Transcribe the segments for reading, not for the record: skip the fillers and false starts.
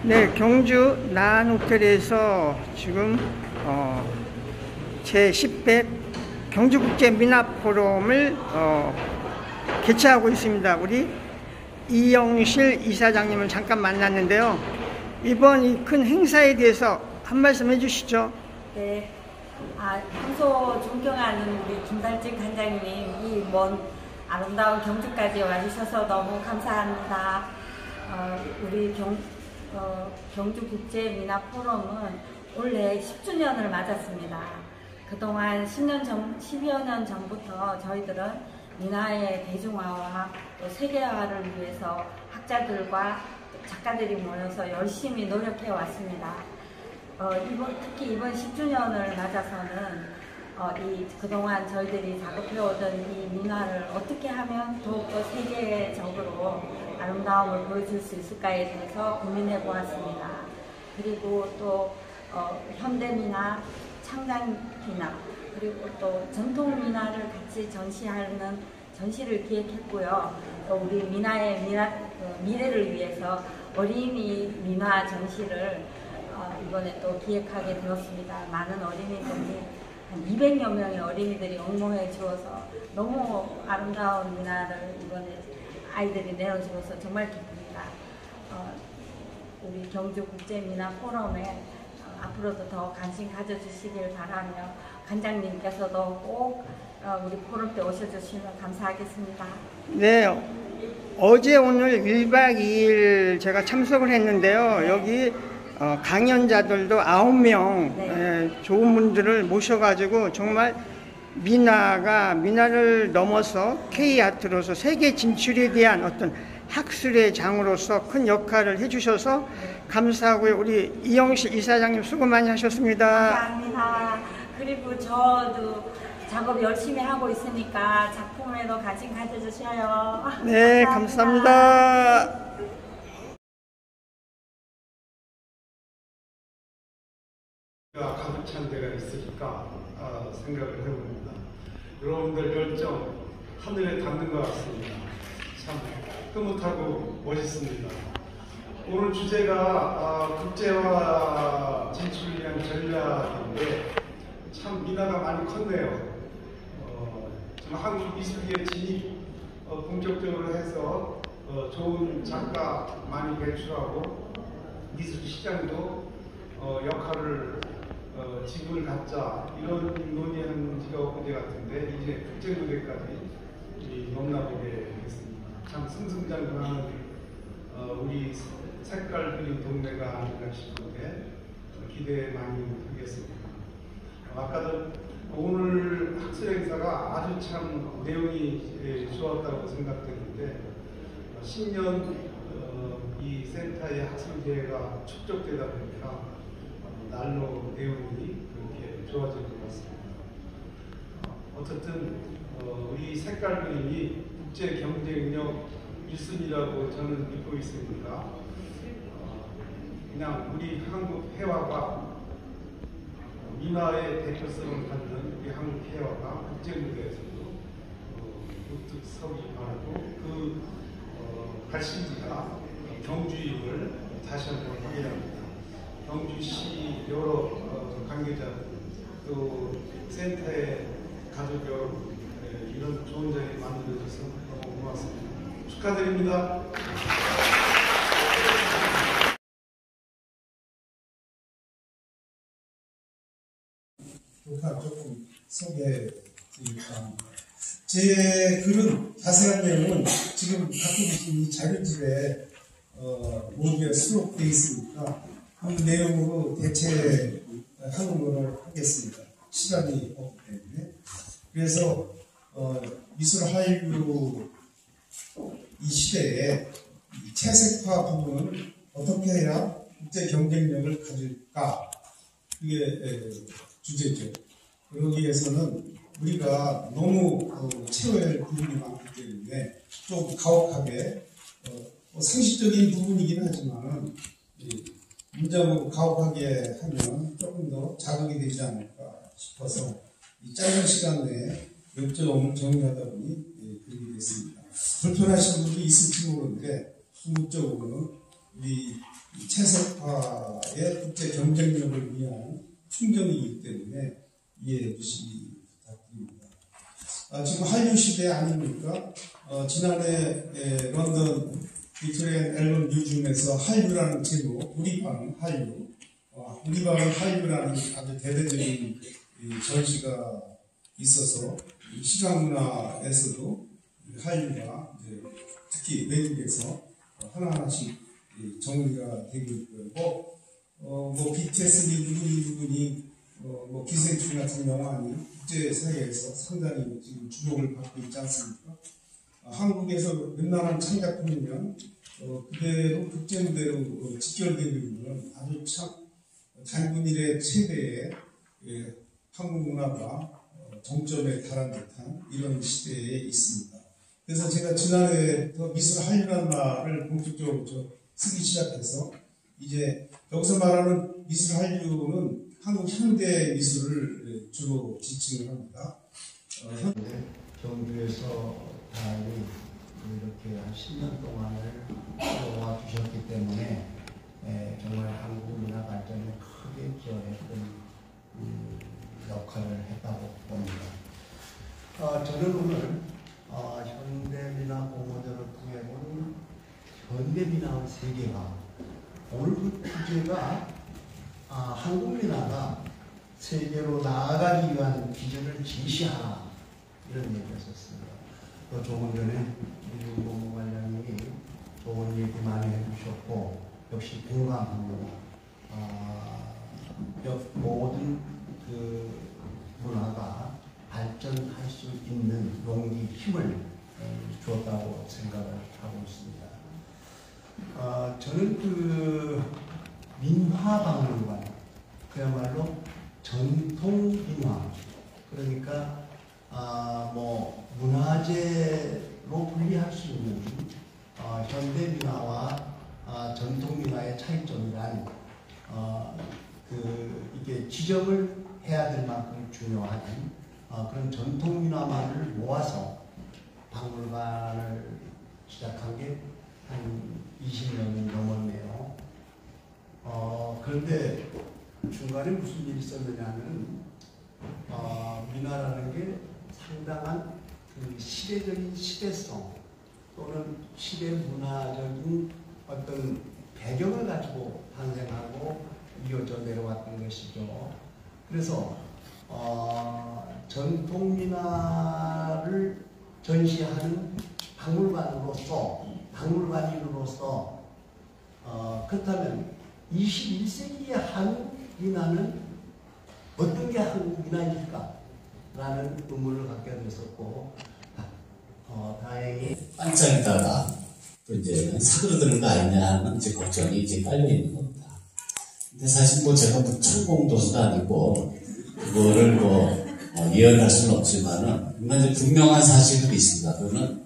네, 경주 나한호텔에서 지금 제10회 경주국제미나포럼을 개최하고 있습니다. 우리 이영실 이사장님을 잠깐 만났는데요. 이번 이 큰 행사에 대해서 한 말씀 해주시죠. 네, 평소 존경하는 우리 김달진 관장님, 이 먼 아름다운 경주까지 와주셔서 너무 감사합니다. 우리 경주국제미나포럼은 올해 10주년을 맞았습니다. 그동안 10여 년 전부터 저희들은 미나의 대중화와 또 세계화를 위해서 학자들과 작가들이 모여서 열심히 노력해 왔습니다. 특히 이번 10주년을 맞아서는 그동안 저희들이 작업해오던 이 민화를 어떻게 하면 더욱더 세계적으로 아름다움을 보여줄 수 있을까에 대해서 고민해 보았습니다. 그리고 또 현대민화, 창작민화, 그리고 또 전통민화를 같이 전시하는 전시를 기획했고요. 또 우리 민화의 미래를 위해서 어린이 민화 전시를 이번에 또 기획하게 되었습니다. 많은 어린이들이 한 200여 명의 어린이들이 옹모해 주어서 너무 아름다운 민화를 이번에 아이들이 내어주어서 정말 기쁩니다. 우리 경주국제미나포럼에 앞으로도 더 관심 가져주시길 바라며 관장님께서도 꼭 우리 포럼 때 오셔주시면 감사하겠습니다. 네, 어제 오늘 1박 2일 제가 참석을 했는데요. 여기 강연자들도 9명 네. 좋은 분들을 모셔가지고 정말 미나를 넘어서 K아트로서 세계 진출에 대한 어떤 학술의 장으로서 큰 역할을 해주셔서 감사하고요. 우리 이영실 이사장님 수고 많이 하셨습니다. 감사합니다. 그리고 저도 작업 열심히 하고 있으니까 작품에도 관심 가져주셔요. 네, 감사합니다. 가득 찬 데가 있으니까 생각을 해봅니다. 여러분들 열정 하늘에 닿는 것 같습니다. 참 흐뭇하고 멋있습니다. 오늘 주제가 국제화 진출을 위한 전략인데 참 미나가 많이 컸네요. 정말 한국 미술계에 진입 본격적으로 해서 좋은 작가 많이 배출하고 미술 시장도 역할을 지분을 갖자 이런 논의한 지가 엊그제 같은데 이제 국제 무대까지 넘나보게 됐습니다. 참 승승장구하는 우리 색깔 그린 동네가 아닌가 싶은데 기대 많이 하겠습니다. 아까도 오늘 학술 행사가 아주 참 내용이 좋았다고 생각되는데 10년 이 센터의 학술계가 축적되다 보니까 날로 내용이 그렇게 좋아질 것 같습니다. 어쨌든 우리 색깔 그림이 국제 경쟁력 1순위라고 저는 믿고 있으니까 그냥 우리 한국 회화가 민화의 대표성을 갖는 우리 한국 회화가 국제 무대에서도 우뚝 서기 바라고 그 발신지가 경주임을 다시 한번 확인합니다. 경주시 여러 관계자들 또 센터의 가족 여러분 이런 좋은 자리 만들어줘서 너무 고맙습니다. 축하드립니다. 조금 소개드릴까. 제 글은 자세한 내용은 지금 갖고 계신 이 자료집에 모두에 수록되어 있으니까 그 내용으로 대체하는 것을 하겠습니다. 시간이 없기 때문에. 그래서 미술 한류 이 시대에 이 채색화 부분을 어떻게 해야 국제 경쟁력을 가질까, 그게 주제죠. 그러기 위해서는 우리가 너무 채워야 할 부분이 많기 때문에 좀 가혹하게 상식적인 부분이긴 하지만 문장으로 가혹하게 하면 조금 더 자극이 되지 않을까 싶어서 이 짧은 시간 내에 몇 점을 정리하다 보니 그렇게 됐습니다. 불편하신 분도 있을지 모르는데 궁극적으로는 우리 채석화의 국제 경쟁력을 위한 풍경이기 때문에 이해해 주시기 부탁드립니다. 지금 한류 시대 아닙니까? 지난해 런던 빅토리안 앨범 뮤지엄에서 한류라는 제목, 우리방 한류, 우리방은 한류라는 아주 대대적인 전시가 있어서 시각문화에서도 한류가 특히 외국에서 하나하나씩 정리가 되고 있고요. 뭐 BTS 누구니 뭐 기생충 같은 영화니 국제 사회에서 상당히 지금 주목을 받고 있지 않습니까? 한국에서 웬만한 창작품이면 그대로 국제 무대로 직결되고 있는 아주 참 단군일의 최대의 한국 문화가 정점에 달한 듯한 이런 시대에 있습니다. 그래서 제가 지난해부터 미술 한류라는 말을 본격적으로 쓰기 시작해서 이제 여기서 말하는 미술 한류는 한국 현대 미술을 주로 지칭을 합니다. 경주에서 다행히 이렇게 한 10년 동안을 도와주셨기 때문에 정말 한국 문화 발전에 크게 기여했던 역할을 했다고 봅니다. 저는 오늘 현대미나 공모전을 통해 본 현대미나의 세계화, 오늘 그 주제가 한국미나가 세계로 나아가기 위한 기준을 제시하라, 이런 얘기였었습니다. 또 조금 전에 이준봉 관장님이 좋은 얘기 많이 해주셨고 역시 공감합니다. 모든 그 문화가 발전할 수 있는 용기, 힘을 주었다고 생각을 하고 있습니다. 저는 그 민화박물관, 그야말로 전통 민화, 그러니까 뭐 문화재로 분리할 수 있는 현대 민화와 전통 민화의 차이점이란 이게 지적을 해야 될 만큼 중요한 그런 전통 민화만을 모아서 박물관을 시작한 게 한 20년이 넘었네요. 그런데 중간에 무슨 일이 있었느냐는 민화라는 게 상당한 그 시대적인 시대성 또는 시대 문화적인 어떤 배경을 가지고 탄생하고 이어져 내려왔던 것이죠. 그래서 전통 민화를 전시하는 박물관인으로서 그렇다면 21세기의 한국 민화는 어떤 게 한국 민화일까? 라는 의문을 갖게 됐었고, 다행히 반짝이다가 또 이제 사그러드는 거 아니냐 하는 이제 걱정이 이제 깔려 있는 겁니다. 근데 사실 뭐 제가 뭐 천공도수도 아니고 그거를 뭐 예언할 수는 없지만은 이제 분명한 사실은 있습니다. 그거는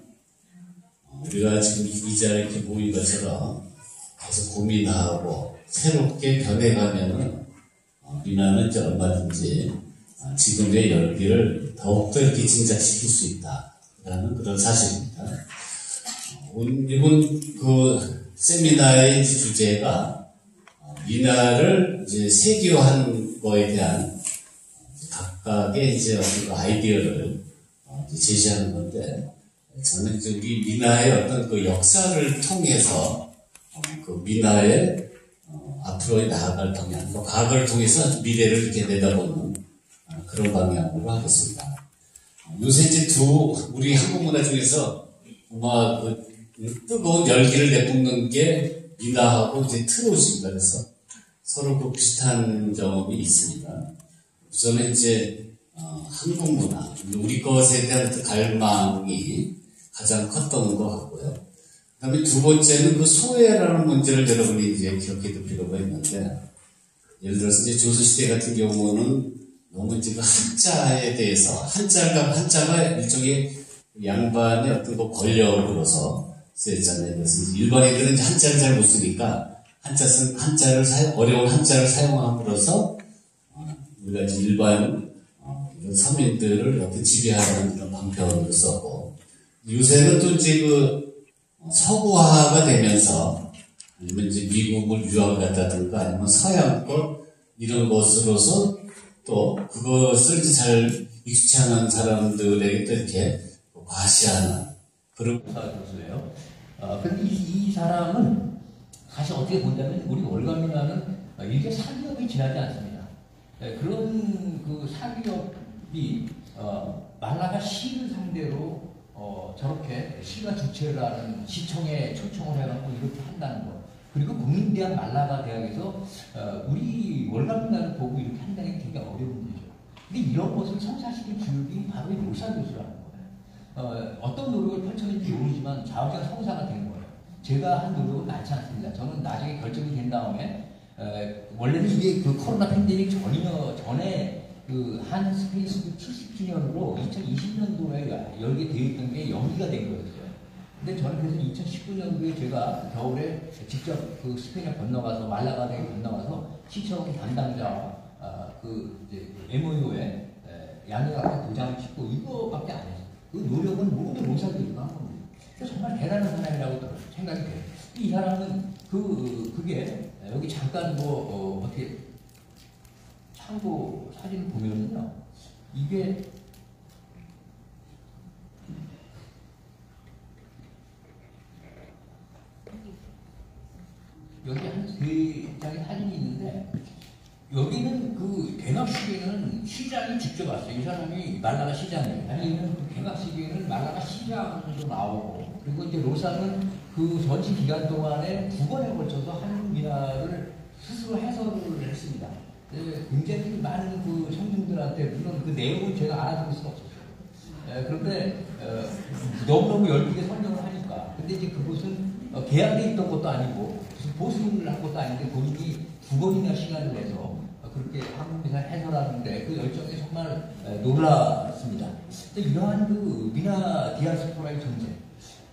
우리가 지금 이 자리에 이렇게 모인 것처럼 계속 고민하고 새롭게 변해가면은 민화는 이제 얼마든지 지금의 열기를 더욱더 이렇게 진작시킬 수 있다라는 그런 사실입니다. 이번 그 세미나의 주제가 민화를 이제 세계화한 거에 대한 각각의 이제 어떤 아이디어를 제시하는 건데, 저는 이제 우리 민화의 어떤 그 역사를 통해서 그 민화의 앞으로 나아갈 방향, 또 과거를 통해서 미래를 이렇게 내다보는 그런 방향으로 하겠습니다. 요새 이제 우리 한국 문화 중에서 아마 그 뜨거운 열기를 내뿜는 게 민화하고 이제 트롯입니다. 그래서 서로 그 비슷한 점이 있습니다. 우선은 이제 한국 문화, 우리 것에 대한 그 갈망이 가장 컸던 것 같고요. 그 다음에 두 번째는 그 소외라는 문제를 여러분이 이제 기억해 둘 필요가 있는데, 예를 들어서 이제 조선시대 같은 경우는 너무 이제 그 한자에 대해서, 한자가 일종의 양반의 어떤 그 권력으로서 쓰였잖아요. 그래서 일반인들은 이제 한자를 잘 못 쓰니까, 어려운 한자를 사용함으로써, 우리가 이제 일반, 이런 서민들을 어떻게 지배하는 그런 방편으로 썼고, 요새는 또 이제 그 서구화가 되면서 아니면 이제 미국을 유학 갔다든가 아니면 서양권 이런 것으로서 또 그것을 이제 잘 익숙치 않은 사람들에게 또 이렇게 과시하는 그런 교수예요. 근데 이 사람은 사실 어떻게 본다면 우리 월감이라는 이게 사기업이 지나지 않습니다. 그런 그 사기업이 말라가 시를 상대로 저렇게 시가 주체라는 시청에 초청을 해갖고 이렇게 한다는 거. 그리고 국민대학 말라가 대학에서 우리 월감민화를 보고 이렇게 한다는 게 되게 어려운 일이죠. 근데 이런 것을 성사시킨 주역이 바로 이 노사 교수라는 거예요. 어떤 노력을 펼쳤는지 모르지만 좌우장 성사가 된 거예요. 제가 한 노력은 많지 않습니다. 저는 나중에 결정이 된 다음에 원래는 이게 그 코로나 팬데믹 전에 그 한 스페이스 70주년으로 2020년도에 열게 되어 있던 게 연기가 된 거였어요. 근데 저는 그래서 2019년도에 제가 겨울에 직접 그 스페인에 건너가서 말라가에 건너가서 시청 담당자와 그 이제 MOU에 양해하고 도장을 찍고 이거밖에 안 했어요. 그 노력은 모두 노사교수가 한 겁니다. 정말 대단한 사람이라고 생각이 돼요. 이 사람은 그게 여기 잠깐 어떻게 참고 사진을 보면요, 이게 여기 한 3장의 사진이 있는데 여기는 그 개막식에는 시장이 직접 왔어요. 이 사람이 말라가 시장이에요. 아니면 그 개막식에는 말라가 시장도 나오고, 그리고 이제 로사는 그 전시 기간 동안에 2번에 걸쳐서 한국 민화를 스스로 해설을 했습니다. 굉장히 많은 그 청중들한테, 물론 그 내용은 제가 알아들을 수는 없었어요. 그런데 너무너무 열심히 설명을 하니까. 근데 이제 그곳은 계약돼 있던 것도 아니고 무슨 보수를 한 것도 아닌데 본인이 2번이나 시간을 내서 그렇게 한국 민화 해설하는데 그 열정이 정말 놀랐습니다. 이러한 그 민화 디아스포라의 존재,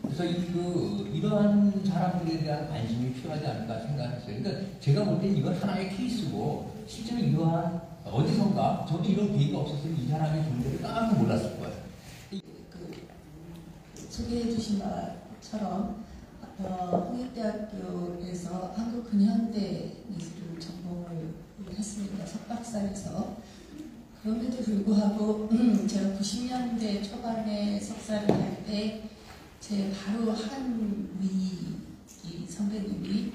그래서 이러한 사람들에 대한 관심이 필요하지 않을까 생각했어요. 그러니까 제가 볼 때는 이건 하나의 케이스고, 실제로 이러한 어디선가 저도 이런 계기가 없었으면 이 사람의 존재를 깜짝 몰랐을 거예요. 소개해 주신 것처럼 홍익대학교에서 한국 근현대 미술을 전공을 했습니다. 석박사에서. 그럼에도 불구하고 제가 90년대 초반에 석사를 할 때 제 바로 한위 선배님이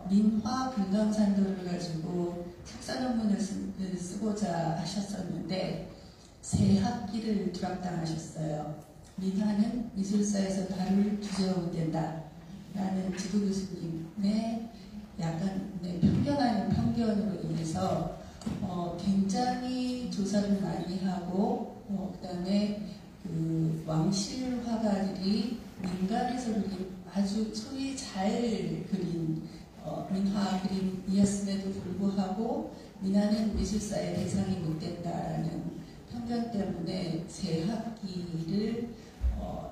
민화 금강산도를 가지고 석사 논문을 쓰고자 하셨었는데 새 학기를 두락당하셨어요. 민화는 미술사에서 다룰 주제가 못 된다 라는 지도 교수님의 약간 편견 아닌 편견으로 인해서 굉장히 조사를 많이 하고 그 다음에 그 왕실 화가들이 민간에서 아주 소위 잘 그린 민화 그림이었음에도 불구하고 민화는 미술사의 대상이 못 된다는 편견 때문에 새 학기를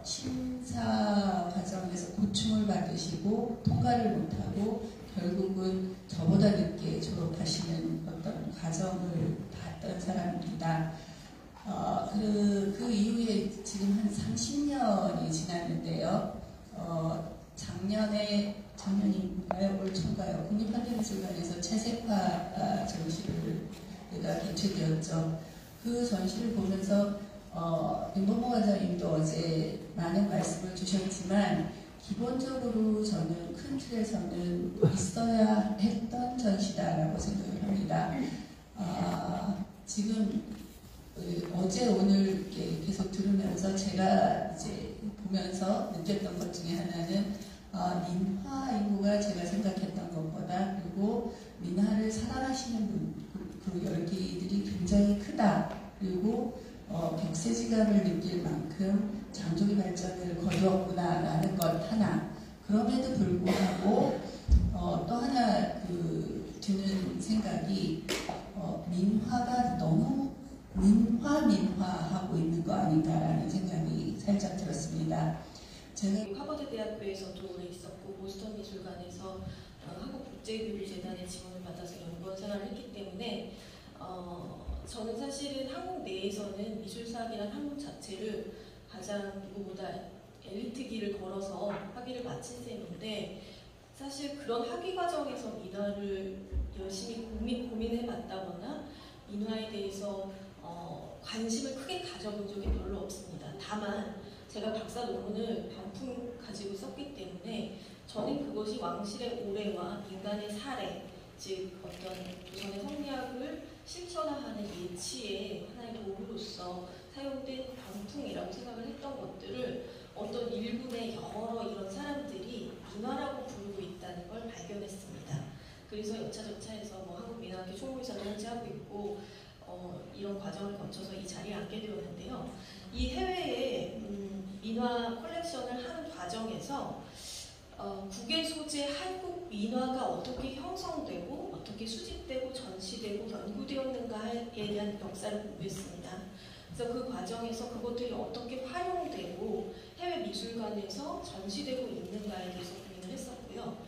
심사 과정에서 고충을 받으시고 통과를 못하고 결국은 저보다 늦게 졸업하시는 어떤 과정을 봤던 사람입니다. 그 이후에 지금 한 30년이 지났는데요. 작년인가요? 올 초인가요? 국립현대미술관에서 채색화 전시가 개최되었죠. 그 전시를 보면서 윤범호 관장님도 어제 많은 말씀을 주셨지만 기본적으로 저는 큰 틀에서는 있어야 했던 전시다라고 생각을 합니다. 지금 어제 오늘 계속 들으면서 제가 이제 보면서 느꼈던 것 중에 하나는 민화 인구가 제가 생각했던 것보다, 그리고 민화를 사랑하시는 그 열기들이 굉장히 크다. 그리고 격세지감을 느낄 만큼 장족의 발전을 거두었구나라는 것 하나. 그럼에도 불구하고 또 하나 드는 생각이 민화가 너무 민화하고 있는 거 아닌가라는 생각이 살짝 들었습니다. 제가 하버드 대학교에서도 오래 있었고 보스턴 미술관에서 한국국제교류재단의 지원을 받아서 연구원 생활을 했기 때문에 저는 사실은 한국 내에서는 미술사학이란 학문 자체를 가장 누구보다 엘리트 길을 걸어서 학위를 마친 셈인데 사실 그런 학위 과정에서 민화를 열심히 고민해봤다거나 민화에 대해서 관심을 크게 가져본 적이 별로 없습니다. 다만 제가 박사 논문을 반품 가지고 썼기 때문에 저는 그것이 왕실의 오래와 민간의 사례, 즉 어떤 조선의 성리학을 실천화하는 예치의 하나의 도구로서 사용된 반풍이라고 생각을 했던 것들을 어떤 일군의 여러 이런 사람들이 민화라고 부르고 있다는 걸 발견했습니다. 그래서 여차저차해서 뭐 한국민화학회 총무이사도 현재 하고 있고 이런 과정을 거쳐서 이 자리에 앉게 되었는데요. 이 해외에 민화 컬렉션을 하는 과정에서 국외 소재 한국 민화가 어떻게 형성되고 어떻게 수집되고 전시되고 연구되었는가에 대한 역사를 공부했습니다. 그래서 그 과정에서 그것들이 어떻게 활용되고 해외 미술관에서 전시되고 있는가에 대해서 고민을 했었고요.